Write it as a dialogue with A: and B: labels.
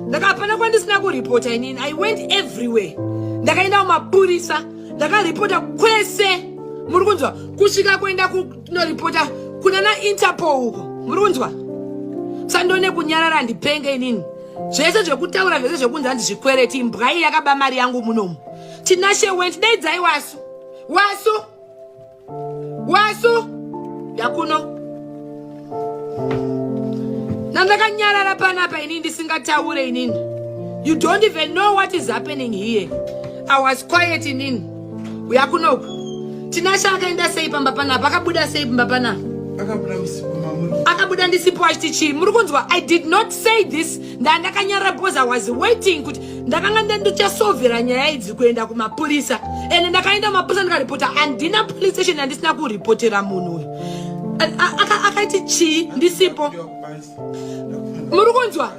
A: ndakapana kwandisina kuripota inini. I went everywhere. Ndakaenda kumapurisa, ndakaripota kwese. Muri kunzwa? Kusvika kuenda kunoripota kuna na Interpol huko. Muri kunzwa? Sandone kunyarara ndipenge inini. Zvese zvekutaura zvese zvekunzi handizvikwereti mbwai yakaba mari yangu munomu. Tinashe went daidzai Wasu. Wasu yakuno. Nandakanyarara panapa inini ndisingataure inini. You don't even know what is happening here. I was quiet inini. Uyakunoku. Tinashe akaenda sei pamba panapa, akabuda sei pamba panapa. Akabuda ndisipo achitichi. Muri kunzwa? I did not say this. Ndakanyarara because I was waiting kuti ndakanga ndichasovera nyaya idzi kuenda kumapurisa. Ene ndakaenda kumapurisa ndikaripota handina police station handisina kuripotera munhu. Akaiti chi ndisipo. Muri kunzwa?